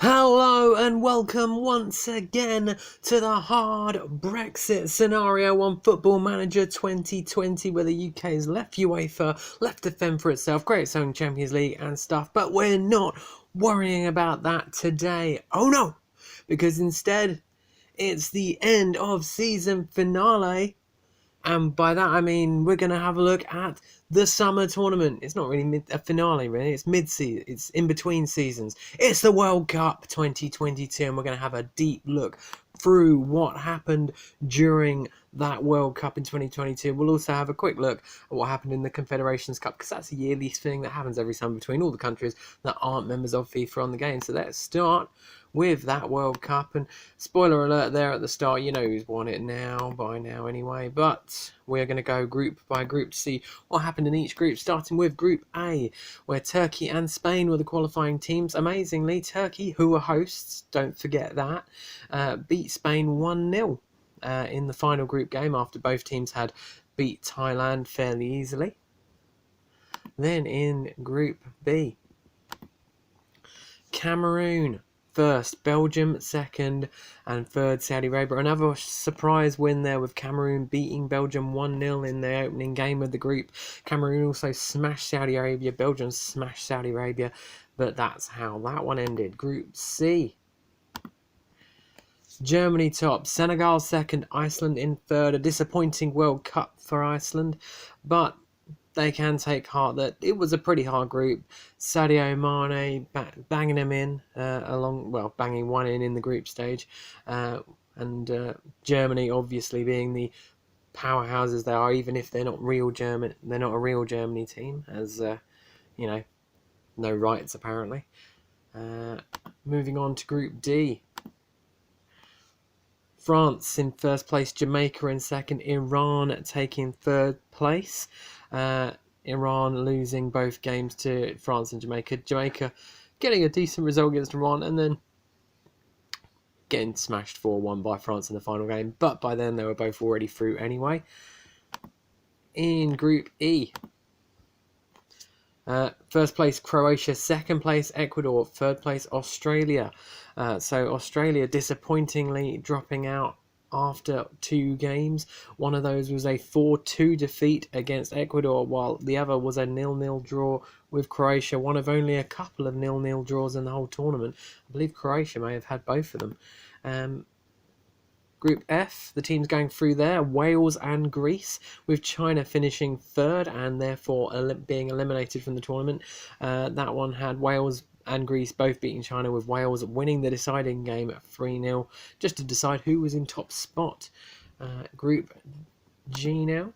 Hello and welcome once again to the hard Brexit scenario on Football Manager 2020, where the UK has left UEFA, left to fend for itself, create its own Champions League and stuff, but we're not worrying about that today. Oh no! Because instead, it's the end of season finale. And by that I mean we're going to have a look at the summer tournament. It's not really a finale, really. It's mid-season. It's in between seasons. It's the World Cup 2022, and we're going to have a deep look through what happened during that World Cup in 2022. We'll also have a quick look at what happened in the Confederations Cup, because that's a yearly thing that happens every summer between all the countries that aren't members of FIFA on the game. So let's start with that World Cup, and spoiler alert there at the start, you know who's won it by now anyway, but we're going to go group by group to see what happened in each group, starting with Group A, where Turkey and Spain were the qualifying teams. Amazingly, Turkey, who were hosts, don't forget that, beat Spain 1-0 in the final group game after both teams had beat Thailand fairly easily. Then in Group B, Cameroon first, Belgium second, and third Saudi Arabia. Another surprise win there with Cameroon beating Belgium 1-0 in the opening game of the group. Cameroon also smashed Saudi Arabia, Belgium smashed Saudi Arabia, but that's how that one ended. Group C, Germany top, Senegal second, Iceland in third. A disappointing World Cup for Iceland, but they can take heart that it was a pretty hard group. Sadio Mane banging them in, banging one in the group stage, and Germany obviously being the powerhouses they are, even if they're not real German. They're not a real Germany team, as no rights apparently. Moving on to Group D. France in first place, Jamaica in second, Iran taking third place. Iran losing both games to France and Jamaica. Jamaica getting a decent result against Iran and then getting smashed 4-1 by France in the final game. But by then they were both already through anyway. In Group E, first place Croatia, second place Ecuador, third place Australia. So Australia disappointingly dropping out after 2 games. One of those was a 4-2 defeat against Ecuador, while the other was a 0-0 draw with Croatia, one of only a couple of 0-0 draws in the whole tournament. I believe Croatia may have had both of them. Group F, the teams going through there, Wales and Greece, with China finishing third and therefore being eliminated from the tournament. That one had Wales and Greece both beating China, with Wales winning the deciding game at 3-0, just to decide who was in top spot. Group G now.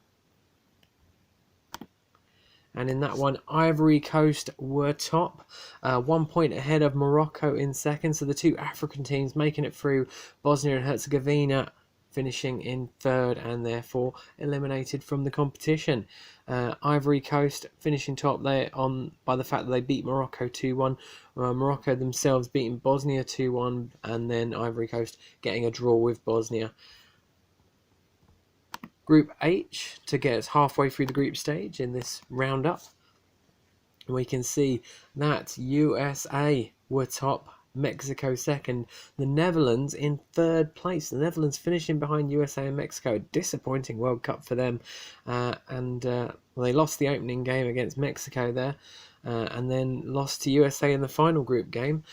And in that one, Ivory Coast were top, 1 point ahead of Morocco in second. So the two African teams making it through, Bosnia and Herzegovina finishing in third and therefore eliminated from the competition. Ivory Coast finishing top there by the fact that they beat Morocco 2-1. Morocco themselves beating Bosnia 2-1, and then Ivory Coast getting a draw with Bosnia. Group H, to get us halfway through the group stage in this roundup, we can see that USA were top, Mexico second, the Netherlands in third place. The Netherlands finishing behind USA and Mexico. Disappointing World Cup for them, and they lost the opening game against Mexico there, and then lost to USA in the final group game,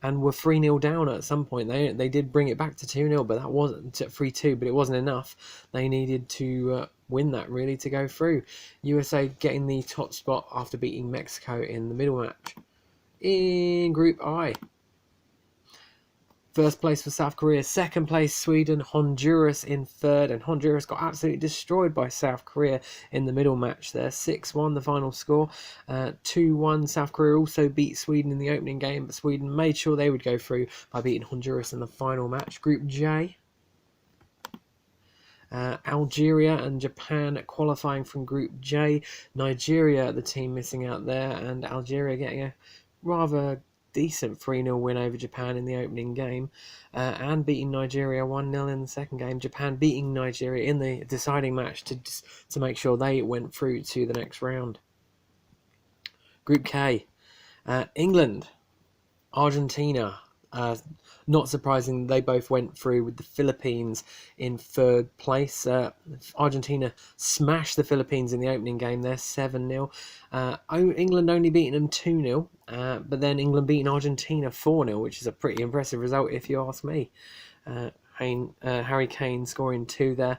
and were 3-0 down at some point. They did bring it back to 2-0, but that wasn't 3-2, but it wasn't enough. They needed to win that really to go through. USA getting the top spot after beating Mexico in the middle match. In Group I, first place for South Korea, second place Sweden, Honduras in third, and Honduras got absolutely destroyed by South Korea in the middle match there. 6-1 the final score. 2-1 South Korea also beat Sweden in the opening game, but Sweden made sure they would go through by beating Honduras in the final match. Group J, Algeria and Japan qualifying from Group J. Nigeria, the team missing out there, and Algeria getting a rather decent 3-0 win over Japan in the opening game, and beating Nigeria 1-0 in the second game. Japan beating Nigeria in the deciding match to make sure they went through to the next round. Group K, England Argentina, not surprising, they both went through with the Philippines in third place. Argentina smashed the Philippines in the opening game there, 7-0. England only beating them 2-0, but then England beating Argentina 4-0, which is a pretty impressive result if you ask me. Harry Kane scoring 2 there,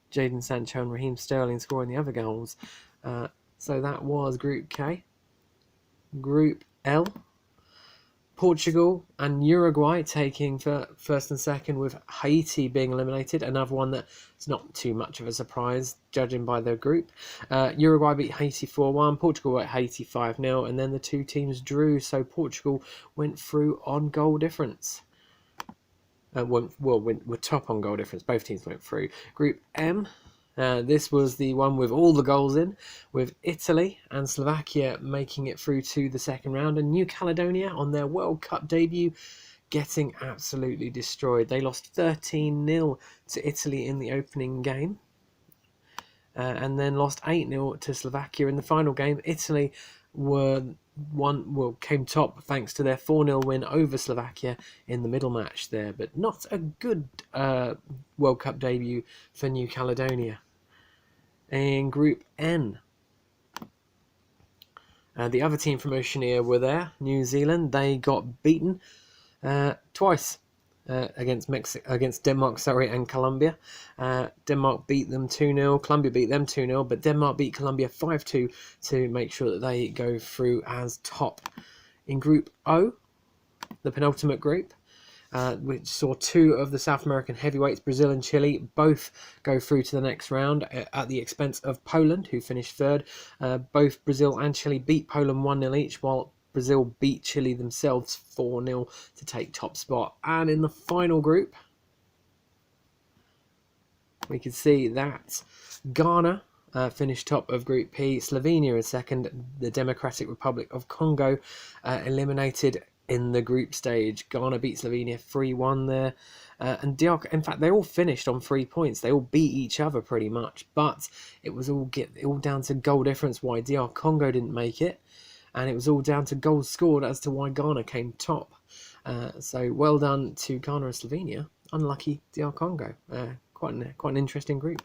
Jadon Sancho and Raheem Sterling scoring the other goals. So that was Group K. Group L, Portugal and Uruguay taking for first and second, with Haiti being eliminated. Another one that's not too much of a surprise, judging by their group. Uruguay beat Haiti 4-1, Portugal beat Haiti 5-0, and then the two teams drew, so Portugal went through on goal difference. Were top on goal difference. Both teams went through. Group M, this was the one with all the goals in, with Italy and Slovakia making it through to the second round, and New Caledonia on their World Cup debut getting absolutely destroyed. They lost 13-0 to Italy in the opening game, and then lost 8-0 to Slovakia in the final game. Italy came top thanks to their 4-0 win over Slovakia in the middle match there, but not a good World Cup debut for New Caledonia. In Group N, the other team from Oceania were there, New Zealand. They got beaten twice against Denmark, and Colombia. Denmark beat them 2-0, Colombia beat them 2-0, but Denmark beat Colombia 5-2 to make sure that they go through as top. In Group O, the penultimate group, which saw two of the South American heavyweights, Brazil and Chile, both go through to the next round at the expense of Poland, who finished third. Both Brazil and Chile beat Poland 1-0 each, while Brazil beat Chile themselves 4-0 to take top spot. And in the final group, we can see that Ghana finished top of Group P, Slovenia is second, the Democratic Republic of Congo eliminated in the group stage. Ghana beat Slovenia 3-1 there. And DR, in fact, they all finished on 3 points. They all beat each other pretty much, but it was all down to goal difference why DR Congo didn't make it, and it was all down to goals scored as to why Ghana came top. So well done to Ghana and Slovenia. Unlucky DR Congo. Quite an interesting group.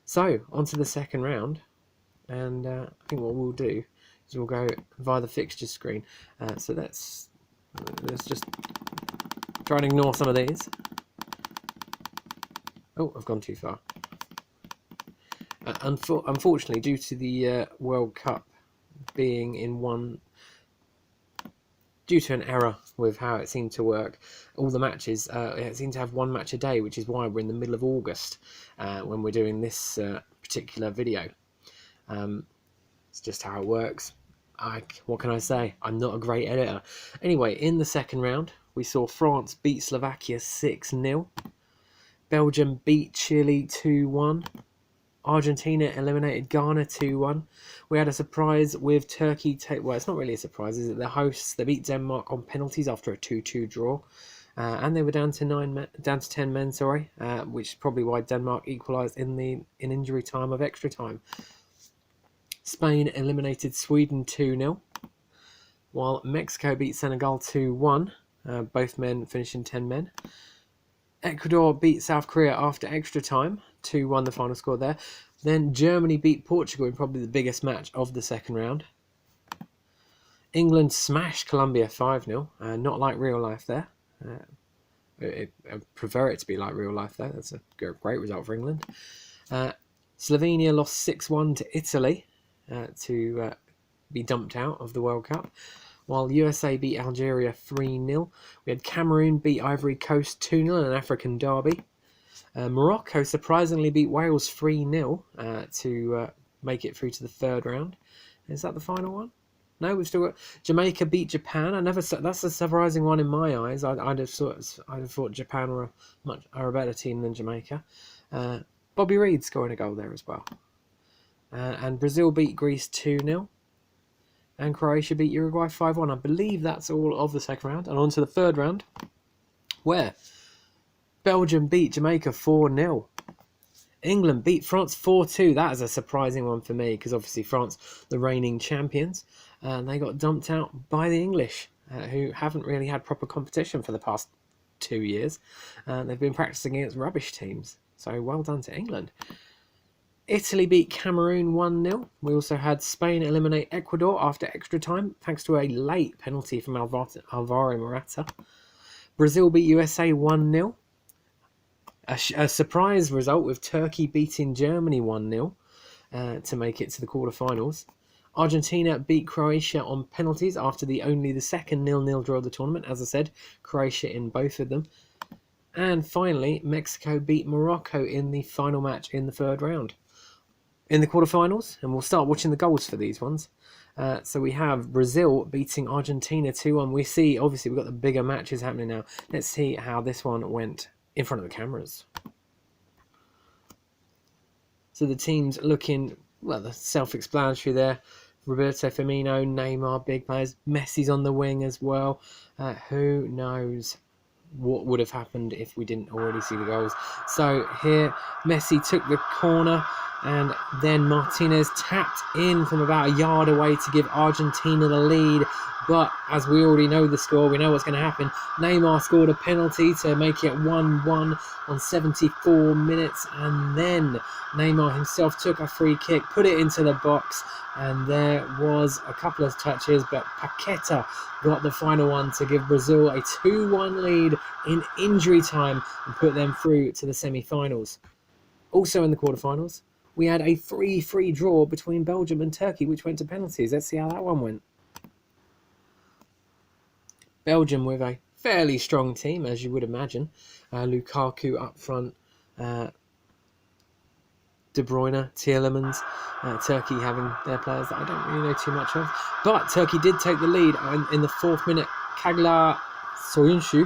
So on to the second round, and I think what we'll do is we'll go via the fixtures screen. So let's just try and ignore some of these. Oh, I've gone too far. Unfortunately, due to the World Cup being in one, due to an error with how it seemed to work, all the matches, it seemed to have one match a day, which is why we're in the middle of August when we're doing this particular video. It's just how it works. What can I say? I'm not a great editor. Anyway, in the second round, we saw France beat Slovakia 6-0. Belgium beat Chile 2-1. Argentina eliminated Ghana 2-1. We had a surprise with Turkey. Well, it's not really a surprise, is it? The hosts, they beat Denmark on penalties after a 2-2 draw. And they were down to 10 men, which is probably why Denmark equalised in injury time of extra time. Spain eliminated Sweden 2-0, while Mexico beat Senegal 2-1, both men finishing 10 men. Ecuador beat South Korea after extra time, 2-1 the final score there. Then Germany beat Portugal in probably the biggest match of the second round. England smashed Colombia 5-0, not like real life there. I prefer it to be like real life there. That's a great result for England. Slovenia lost 6-1 to Italy to be dumped out of the World Cup, while USA beat Algeria 3-0. We had Cameroon beat Ivory Coast 2-0 in an African derby. Morocco surprisingly beat Wales 3-0 to make it through to the third round. Is that the final one? No, we've still got Jamaica beat Japan. That's a surprising one in my eyes. I'd have thought Japan are a better team than Jamaica. Bobby Reid scoring a goal there as well. And Brazil beat Greece 2-0. And Croatia beat Uruguay 5-1. I believe that's all of the second round. And on to the third round, where Belgium beat Jamaica 4-0. England beat France 4-2. That is a surprising one for me, because obviously France, the reigning champions, and they got dumped out by the English who haven't really had proper competition for the past 2 years. They've been practicing against rubbish teams. So well done to England. Italy beat Cameroon 1-0. We also had Spain eliminate Ecuador after extra time, thanks to a late penalty from Alvaro Morata. Brazil beat USA 1-0. A surprise result with Turkey beating Germany 1-0 to make it to the quarterfinals. Argentina beat Croatia on penalties after only the second 0-0 draw of the tournament. As I said, Croatia in both of them. And finally, Mexico beat Morocco in the final match in the third round. In the quarterfinals, and we'll start watching the goals for these ones. So we have Brazil beating Argentina 2-1. We see, obviously, we've got the bigger matches happening now. Let's see how this one went in front of the cameras. So the teams looking, well, the self-explanatory there. Roberto Firmino, Neymar, big players. Messi's on the wing as well. Who knows what would have happened if we didn't already see the goals. So here, Messi took the corner, and then Martinez tapped in from about a yard away to give Argentina the lead. But as we already know the score, we know what's going to happen. Neymar scored a penalty to make it 1-1 on 74 minutes. And then Neymar himself took a free kick, put it into the box. And there was a couple of touches, but Paqueta got the final one to give Brazil a 2-1 lead in injury time and put them through to the semi-finals. Also in the quarterfinals, we had a 3-3 draw between Belgium and Turkey, which went to penalties. Let's see how that one went. Belgium with a fairly strong team, as you would imagine. Lukaku up front, De Bruyne, Tielemans, Turkey having their players that I don't really know too much of. But Turkey did take the lead in the 4th minute. Kaglar Soyuncu.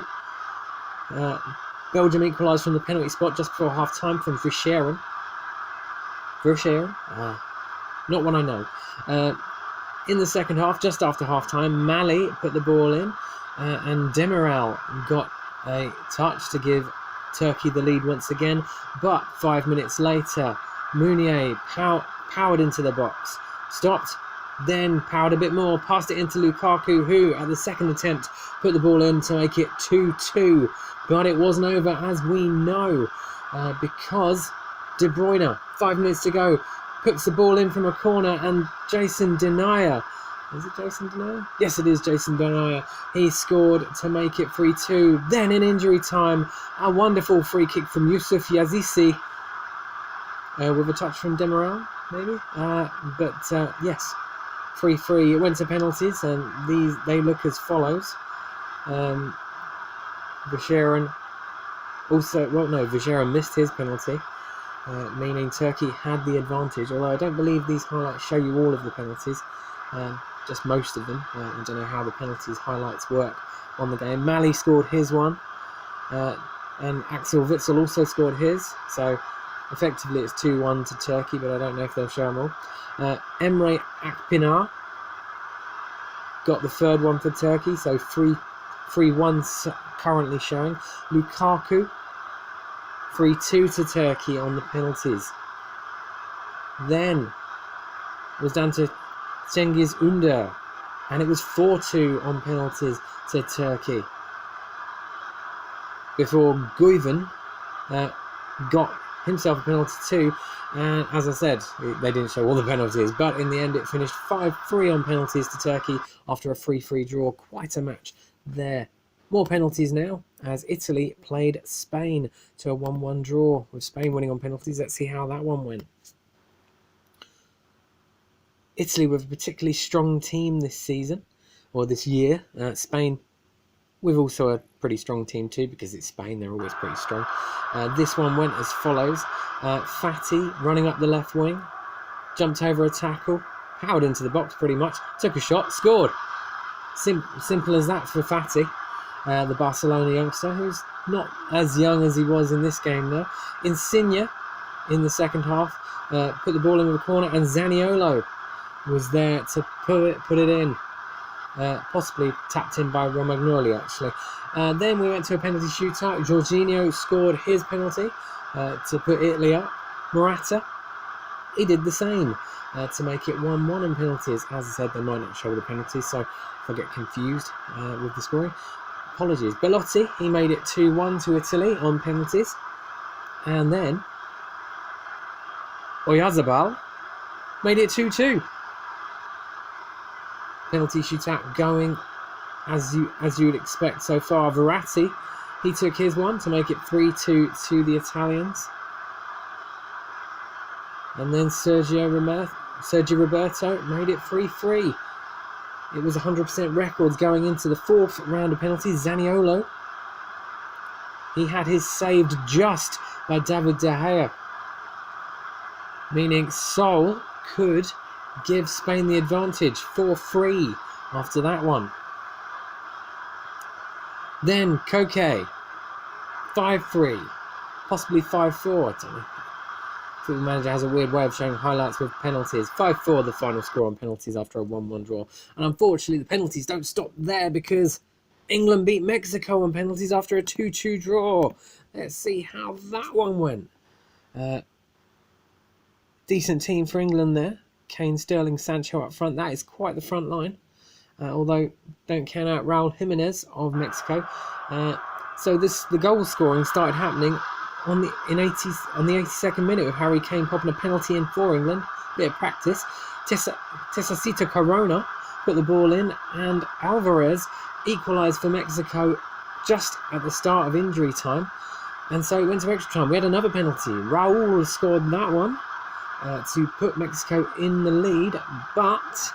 Belgium equalised from the penalty spot just before half-time from Verscharen. Not one I know. In the second half, just after half-time, Mali put the ball in. And Demiral got a touch to give Turkey the lead once again. But 5 minutes later, Mounier powered into the box, stopped, then powered a bit more, passed it into Lukaku, who at the second attempt put the ball in to make it 2-2. But it wasn't over, as we know, because De Bruyne, 5 minutes to go, puts the ball in from a corner, and Jason Denayer, is it Jason Denayer? Yes, it is Jason Denayer. He scored to make it 3-2. Then in injury time, a wonderful free kick from Yusuf Yazisi, with a touch from Demiral, maybe. Yes, 3-3. It went to penalties, and they look as follows. Verscharen Verscharen missed his penalty, meaning Turkey had the advantage. Although I don't believe these highlights show you all of the penalties. Just most of them. I don't know how the penalties highlights work on the game. Mali scored his one, and Axel Witsel also scored his. So effectively it's 2-1 to Turkey, but I don't know if they'll show them all. Emre Akpinar got the third one for Turkey, so 3-1 currently showing. Lukaku, 3-2 to Turkey on the penalties. Then it was down to Cengiz Ünder, and it was 4-2 on penalties to Turkey. Before Guiven got himself a penalty too, and as I said, they didn't show all the penalties, but in the end it finished 5-3 on penalties to Turkey after a 3-3 draw. Quite a match there. More penalties now, as Italy played Spain to a 1-1 draw, with Spain winning on penalties. Let's see how that one went. Italy with a particularly strong team this season, or this year. Spain with also a pretty strong team too, because it's Spain, they're always pretty strong. This one went as follows. Fati running up the left wing, jumped over a tackle, powered into the box pretty much, took a shot, scored. Simple as that for Fati, the Barcelona youngster, who's not as young as he was in this game though. Insigne in the second half put the ball in the corner, and Zaniolo was there to put it in. Possibly tapped in by Romagnoli actually. Then we went to a penalty shootout. Jorginho scored his penalty to put Italy up. Morata he did the same to make it 1-1 on penalties. As I said, they might not show the penalties, so if I get confused with the scoring, apologies. Belotti, he made it 2-1 to Italy on penalties. And then Oyarzabal made it 2-2. Penalty shootout going as you would expect so far. Verratti, he took his one to make it 3-2 to the Italians. And then Sergio Roberto made it 3-3. It was 100% records going into the fourth round of penalties. Zaniolo, he had his saved just by David De Gea, meaning Sol could give Spain the advantage 4-3 after that one. Then Koke, 5-3, possibly 5-4. I don't know. Football Manager has a weird way of showing highlights with penalties. 5-4 the final score on penalties after a 1-1 draw. And unfortunately, the penalties don't stop there because England beat Mexico on penalties after a 2-2 draw. Let's see how that one went. Decent team for England there. Kane, Sterling, Sancho up front. That is quite the front line. Although, don't count out Raul Jimenez of Mexico. So the goal scoring started happening on the 82nd minute with Harry Kane popping a penalty in for England. Bit of practice. Tessacito Corona put the ball in, and Alvarez equalised for Mexico just at the start of injury time. And so it went to extra time. We had another penalty. Raul scored that one to put Mexico in the lead, but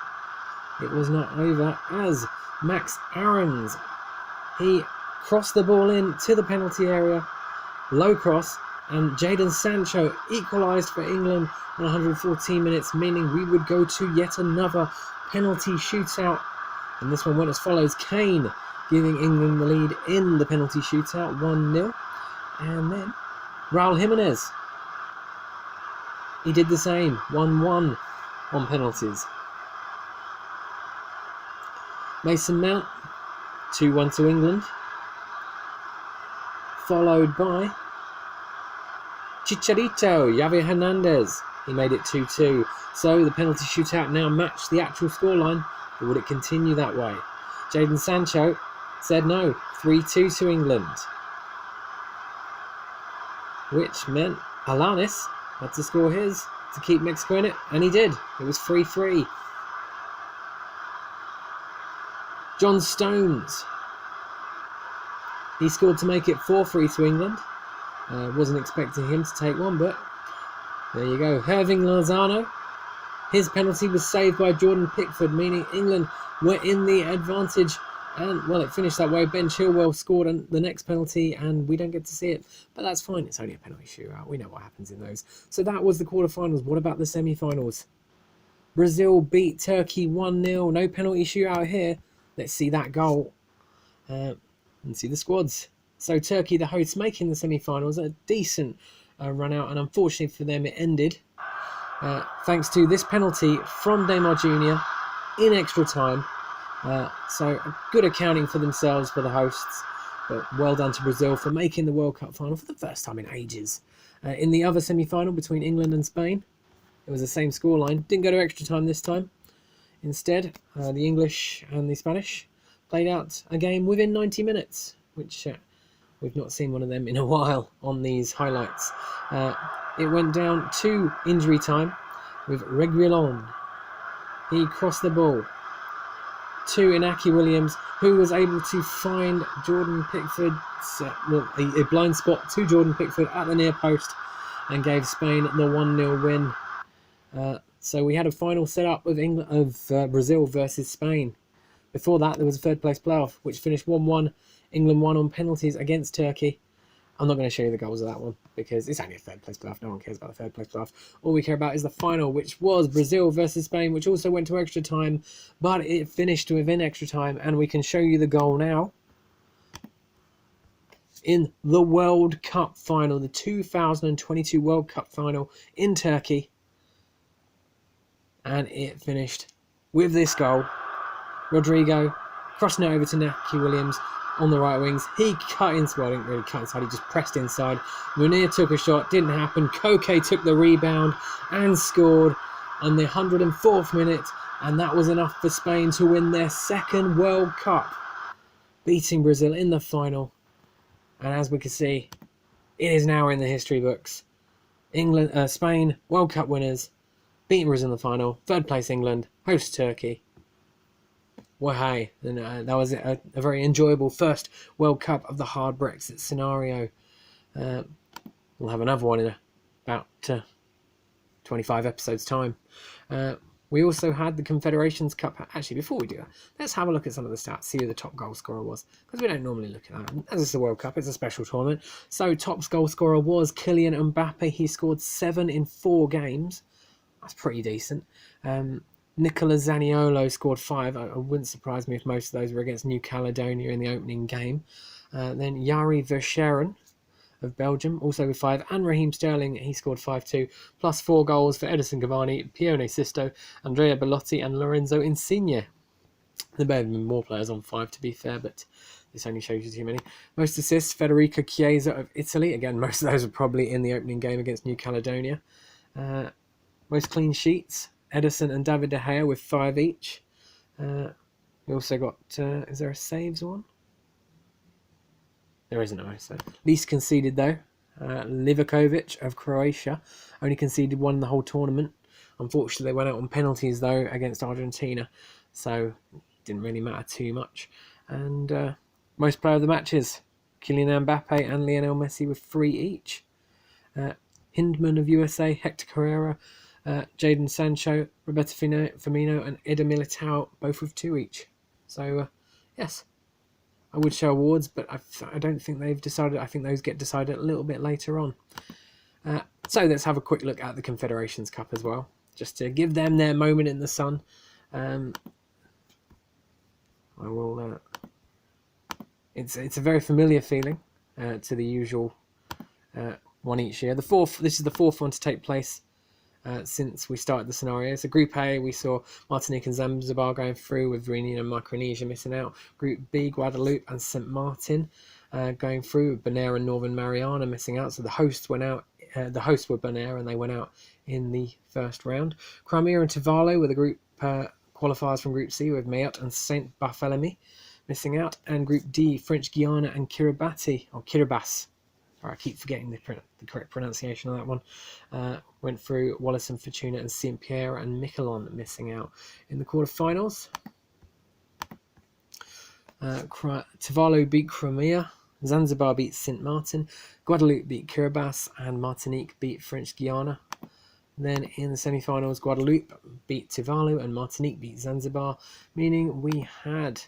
it was not over as Max Aarons, he crossed the ball in to the penalty area, low cross, and Jadon Sancho equalised for England on 114 minutes, meaning we would go to yet another penalty shootout. And this one went as follows: Kane giving England the lead in the penalty shootout, 1-0. And then Raul Jimenez, he did the same, 1-1 on penalties. Mason Mount, 2-1 to England. Followed by Chicharito, Javier Hernandez. He made it 2-2. So the penalty shootout now matched the actual scoreline, but would it continue that way? Jadon Sancho said no, 3-2 to England. Which meant Alanis had to score his to keep Mexico in it, and he did. It was 3-3. John Stones, he scored to make it 4-3 to England. Wasn't expecting him to take one, but there you go. Irving Lozano, his penalty was saved by Jordan Pickford, meaning England were in the advantage. And, well, it finished that way. Ben Chilwell scored the next penalty, and we don't get to see it. But that's fine. It's only a penalty shootout. We know what happens in those. So that was the quarterfinals. What about the semi-finals? Brazil beat Turkey 1-0. No penalty shootout here. Let's see that goal and see the squads. So Turkey, the hosts, making the semi-finals. A decent run out, and unfortunately for them, it ended thanks to this penalty from Neymar Jr. in extra time. So a good accounting for themselves, for the hosts, but well done to Brazil for making the World Cup final for the first time in ages. In the other semi-final between England and Spain, it was the same scoreline. Didn't go to extra time this time. Instead, the English and the Spanish played out a game within 90 minutes, which we've not seen one of them in a while on these highlights. It went down to injury time with Reguilon. He crossed the ball to Inaki Williams, who was able to find Jordan Pickford, a blind spot to Jordan Pickford at the near post, and gave Spain the 1-0 win. So we had a final set up of Brazil versus Spain. Before that, there was a third place playoff, which finished 1-1. England won on penalties against Turkey. I'm not going to show you the goals of that one because it's only a third place playoff. No one cares about the third place playoff. All we care about is the final, which was Brazil versus Spain, which also went to extra time, but it finished within extra time, and we can show you the goal now. In the World Cup final, the 2022 World Cup final in Turkey. And it finished with this goal. Rodrigo crossing it over to Inaki Williams, on the right wings. He cut inside, well, he didn't really cut inside, he just pressed inside. Munir took a shot, didn't happen. Koke took the rebound and scored on the 104th minute, and that was enough for Spain to win their second World Cup, beating Brazil in the final. And as we can see, it is now in the history books. Spain, World Cup winners, beating Brazil in the final. Third place England, host Turkey. Well, hey, and, that was a very enjoyable first World Cup of the hard Brexit scenario. We'll have another one in about 25 episodes' time. We also had the Confederations Cup. Actually, before we do that, let's have a look at some of the stats, see who the top goal scorer was, because we don't normally look at that. As it's the World Cup, it's a special tournament. So, top goal scorer was Kylian Mbappe. He scored 7 in 4 games. That's pretty decent. Nicola Zaniolo scored 5. It wouldn't surprise me if most of those were against New Caledonia in the opening game. Then Yari Verscheren of Belgium, also with 5, and Raheem Sterling, he scored 5 too, plus 4 goals for Edison Cavani, Pione Sisto, Andrea Bellotti and Lorenzo Insigne. There may have been more players on 5 to be fair, but this only shows you too many. Most assists, Federico Chiesa of Italy. Again, most of those are probably in the opening game against New Caledonia. Most clean sheets, Edison and David De Gea with 5 each. We also got, is there a saves one? There isn't a so. Least conceded though, Livakovic of Croatia only conceded 1 in the whole tournament. Unfortunately, they went out on penalties though against Argentina, so it didn't really matter too much. And most player of the matches, Kylian Mbappe and Lionel Messi with 3 each. Hindman of USA, Hector Carrera, Jadon Sancho, Roberto Firmino and Eder Militao both with 2 each. So yes, I would show awards, but I don't think they've decided. I think those get decided a little bit later on. So let's have a quick look at the Confederations Cup as well, just to give them their moment in the sun. I will. It's a very familiar feeling to the usual one each year. This is the 4th one to take place since we started the scenario. So Group A, we saw Martinique and Zanzibar going through, with Reunion and Micronesia missing out. Group B, Guadeloupe and St. Martin going through, with Bonaire and Northern Mariana missing out. So the hosts went out. The hosts were Bonaire, and they went out in the first round. Crimea and Tuvalu were the group qualifiers from Group C, with Mayotte and Saint Barthélemy missing out. And Group D, French Guiana and Kiribati, or Kiribati. I keep forgetting the correct pronunciation of that one. Went through. Wallis and Fortuna and Saint Pierre and Miquelon missing out in the quarterfinals. Tuvalu beat Crimea, Zanzibar beat Saint Martin, Guadeloupe beat Kiribati, and Martinique beat French Guiana. Then in the semi-finals, Guadeloupe beat Tuvalu and Martinique beat Zanzibar, meaning we had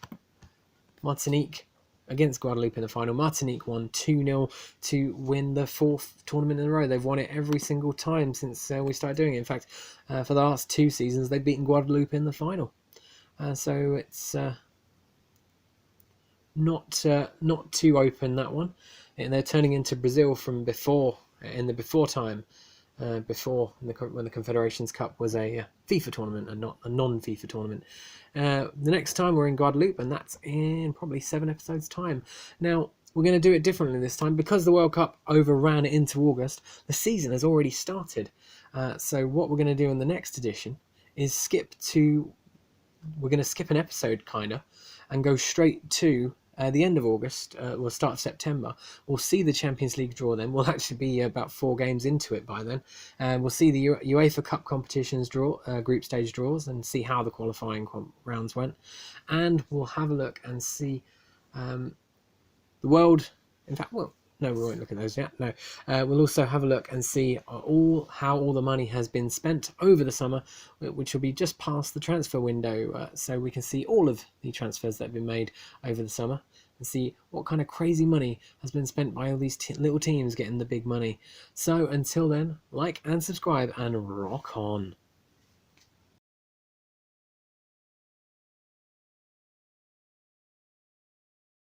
Martinique against Guadeloupe in the final. Martinique won 2-0 to win the 4th tournament in a row. They've won it every single time since we started doing it. In fact, for the last 2 seasons, they've beaten Guadeloupe in the final. So it's not too open, that one. And they're turning into Brazil from before, in the before time. When the Confederations Cup was a FIFA tournament and not a non-FIFA tournament. The next time we're in Guadeloupe, and that's in probably 7 episodes' time. Now, we're going to do it differently this time. Because the World Cup overran into August, the season has already started. So what we're going to do in the next edition is we're going to skip an episode, kind of, and go straight to the end of August, or start of September. We'll see the Champions League draw then. We'll actually be about 4 games into it by then. And we'll see the UEFA Cup competitions group stage draws, and see how the qualifying rounds went. And we'll have a look and see the world. In fact, well, no, we won't look at those yet. No, we'll also have a look and see how all the money has been spent over the summer, which will be just past the transfer window, so we can see all of the transfers that have been made over the summer and see what kind of crazy money has been spent by all these little teams getting the big money. So until then, like and subscribe and rock on.